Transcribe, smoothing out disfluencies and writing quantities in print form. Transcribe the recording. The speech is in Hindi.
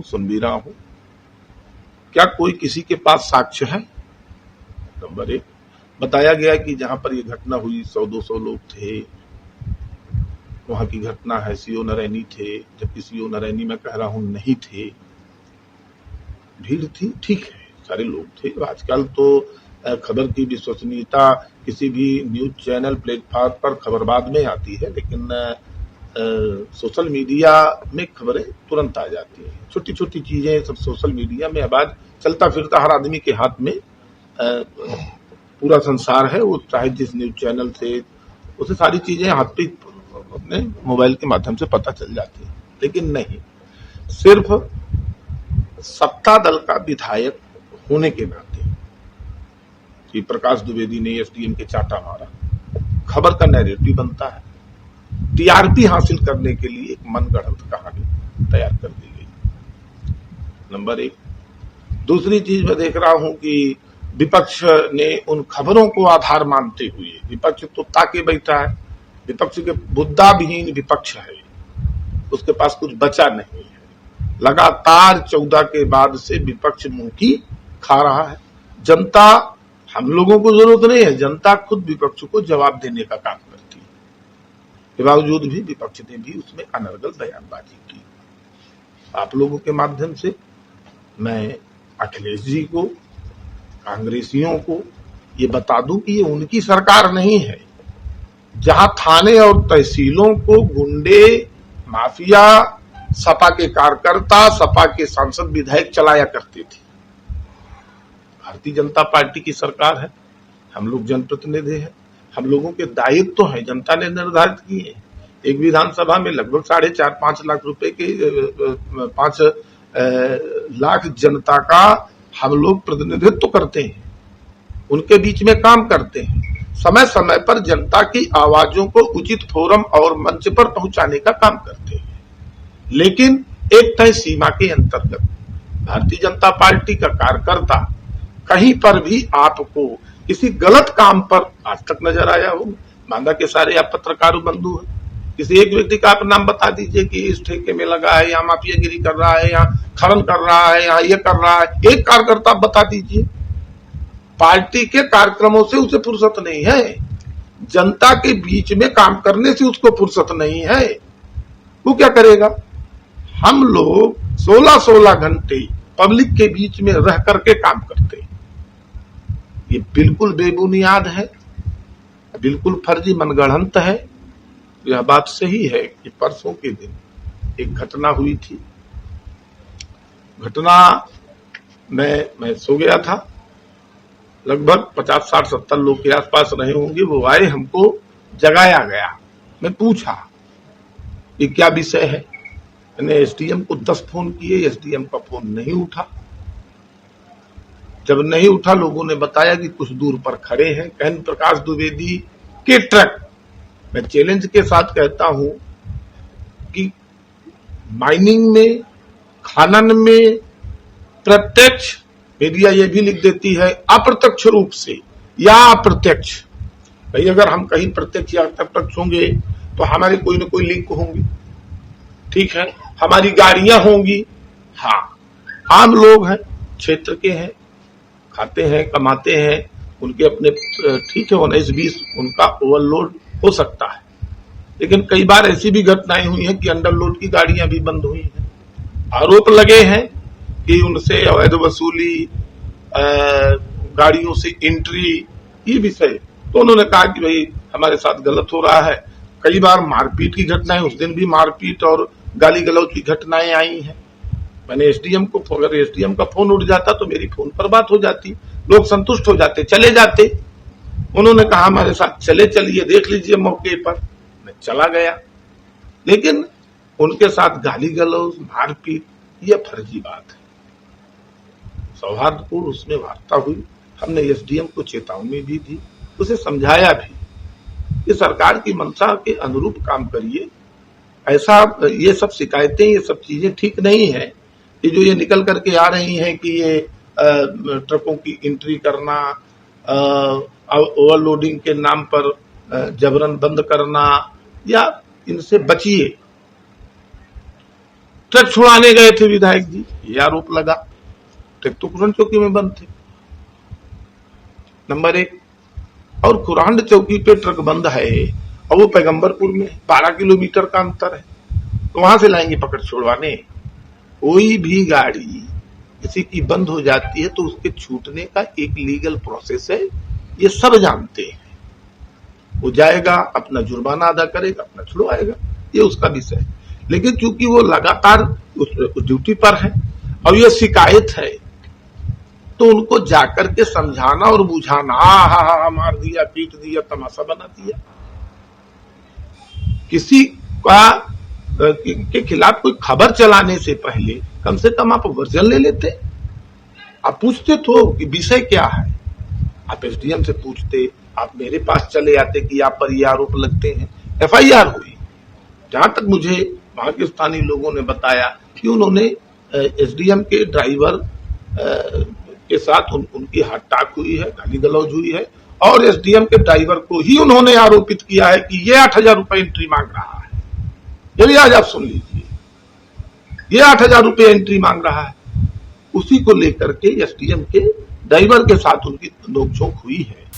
हूं, सुन भी रहा हूं। क्या कोई किसी के पास साक्ष्य है? नंबर एक, बताया गया कि जहां पर यह घटना हुई 100-200 लोग थे, वहां की घटना है, सीओ नरैनी थे, जबकि सीओ नरैनी मैं कह रहा हूं नहीं थे। भीड़ थी, ठीक है, सारे लोग थे। आजकल तो खबर की विश्वसनीयता किसी भी न्यूज चैनल प्लेटफॉर्म पर खबर बाद में आती है, लेकिन सोशल मीडिया में खबरें तुरंत आ जाती हैं। छोटी छोटी चीजें सब सोशल मीडिया में अब आज चलता फिरता हर आदमी के हाथ में पूरा संसार है, वो चाहे जिस न्यूज चैनल से, उसे सारी चीजें हाथ पे अपने मोबाइल के माध्यम से पता चल जाती है। लेकिन नहीं, सिर्फ सत्ता दल का विधायक होने के नाते कि प्रकाश द्विवेदी ने एसडीएम के चाटा मारा, खबर का नैरेटिव बनता है, टीआरपी हासिल करने के लिए एक मनगढ़ंत कहानी तैयार कर दी गई। नंबर एक। दूसरी चीज मैं देख रहा हूं कि विपक्ष ने उन खबरों को आधार मानते हुए, विपक्ष तो ताके बैठा है, विपक्ष के मुद्दा विहीन विपक्ष है, उसके पास कुछ बचा नहीं है। लगातार 14 के बाद से विपक्ष मुंह की खा रहा है। जनता, हम लोगों को जरूरत नहीं है, जनता खुद विपक्ष को जवाब देने का काम करती है। के बावजूद भी विपक्ष ने भी उसमें अनर्गल बयानबाजी की। आप लोगों के माध्यम से मैं अखिलेश जी को, कांग्रेसियों को ये बता दूं कि ये उनकी सरकार नहीं है। जहां थाने और तहसीलों को गुंडे, माफिया, सपा के कार्यकर्ता, सपा के सांसद, विधायक चलाया करते थे, भारतीय जनता पार्टी की सरकार है। हम लोग जनप्रतिनिधि हैं, हम लोगों के दायित्व तो है, जनता ने निर्धारित किए। एक विधानसभा में लगभग 4.5-5 लाख रुपए के 5 लाख जनता का हम लोग प्रतिनिधित्व करते हैं, उनके बीच में काम करते हैं, समय समय पर जनता की आवाजों को उचित फोरम और मंच पर पहुंचाने का काम करते हैं। लेकिन एक तय सीमा के अंतर्गत भारतीय जनता पार्टी का कार्यकर्ता कहीं पर भी आपको किसी गलत काम पर आज तक नजर आया हो? मांदा के सारे आप पत्रकार बंधु हैं, किसी एक व्यक्ति का आप नाम बता दीजिए कि इस ठेके में लगा है, यहाँ माफियागिरी कर रहा है, यहाँ खनन कर रहा है, यहाँ ये कर रहा है। एक कार्यकर्ता बता दीजिए। पार्टी के कार्यक्रमों से उसे फुर्सत नहीं है, जनता के बीच में काम करने से उसको फुर्सत नहीं है, वो क्या करेगा? हम लोग 16-16 घंटे पब्लिक के बीच में रह करके काम करते हैं। ये बिल्कुल बेबुनियाद है, बिल्कुल फर्जी मनगढ़ंत है। यह बात सही है कि परसों के दिन एक घटना हुई थी। घटना में मैं सो गया था, लगभग 50, 60, 70 लोग के आसपास रहे होंगे। वो आए, हमको जगाया गया। मैं पूछा ये क्या विषय है। मैंने एसडीएम को 10 फोन किए, एसडीएम का फोन नहीं उठा। जब नहीं उठा, लोगों ने बताया कि कुछ दूर पर खड़े हैं, कहन प्रकाश द्विवेदी के ट्रक। मैं चैलेंज के साथ कहता हूं कि माइनिंग में, खनन में प्रत्यक्ष, मीडिया ये भी लिख देती है अप्रत्यक्ष रूप से या अप्रत्यक्ष। भाई अगर हम कहीं प्रत्यक्ष या अप्रत्यक्ष होंगे तो हमारे कोई न कोई लिंक होंगे, ठीक है, हमारी गाड़ियां होंगी। हाँ, आम लोग हैं, क्षेत्र के हैं, खाते हैं, कमाते हैं, उनके अपने, ठीक है, 19-20 उनका ओवरलोड हो सकता है। लेकिन कई बार ऐसी भी घटनाएं हुई हैं कि अंडरलोड की गाड़ियां भी बंद हुई हैं। आरोप लगे हैं कि उनसे अवैध वसूली, गाड़ियों से एंट्री, ये विषय। तो उन्होंने कहा कि भाई हमारे साथ गलत हो रहा है। कई बार मारपीट की घटनाएं, उस दिन भी मारपीट और गाली गलौज की घटनाएं आई हैं। मैंने एसडीएम को, अगर एसडीएम का फोन उठ जाता तो मेरी फोन पर बात हो जाती, लोग संतुष्ट हो जाते, चले जाते। उन्होंने कहा हमारे साथ चलिए देख लीजिए मौके पर। मैं चला गया, लेकिन उनके साथ गाली गलौज, मारपीट, यह फर्जी बात है। सौहार्दपूर्ण उसमें वार्ता हुई, हमने एसडीएम को चेतावनी भी दी, उसे समझाया भी कि सरकार की मंशा के अनुरूप काम करिए। ऐसा, ये सब शिकायतें, ये सब चीजें ठीक नहीं है कि जो ये निकल करके आ रही हैं कि ये ट्रकों की एंट्री करना, ओवरलोडिंग के नाम पर जबरन बंद करना, या इनसे बचिए। ट्रक छुड़ाने गए थे विधायक जी, ये आरोप लगा। ट्रक तो खुरान चौकी में बंद थे, नंबर एक। और खुरान चौकी पे ट्रक बंद है और वो पैगंबरपुर में 12 किलोमीटर का अंतर है, तो वहां से लाएंगे पकड़ छुड़वाने। कोई भी गाड़ी किसी की बंद हो जाती है तो उसके छूटने का एक लीगल प्रोसेस है, ये सब जानते हैं। वो जाएगा, अपना जुर्माना अदा करेगा, अपना छुड़वाएगा, ये उसका विषय है। लेकिन चूंकि वो लगातार उस ड्यूटी पर है और ये शिकायत है, तो उनको जाकर के समझाना और बुझाना, हा मार दिया, पीट दिया, तमाशा बना दिया। किसी का के खिलाफ कोई खबर चलाने से पहले कम से कम आप वर्जन ले लेते, आप पूछते तो कि विषय क्या है, आप एसडीएम से पूछते, आप मेरे पास चले आते कि आप पर ये आरोप लगते हैं, एफआईआर हुई। जहां तक मुझे वहां के स्थानीय लोगों ने बताया कि उन्होंने एसडीएम के ड्राइवर के साथ उनकी हत्याक हुई है, गाली गलौज हुई है, और एसडीएम के ड्राइवर को ही उन्होंने आरोपित किया है कि ये 8,000 रुपए एंट्री मांग रहा है। ये आज आप सुन लीजिए, ये 8,000 रुपए एंट्री मांग रहा है। उसी को लेकर के एसडीएम के ड्राइवर के साथ उनकी नोकझोंक हुई है।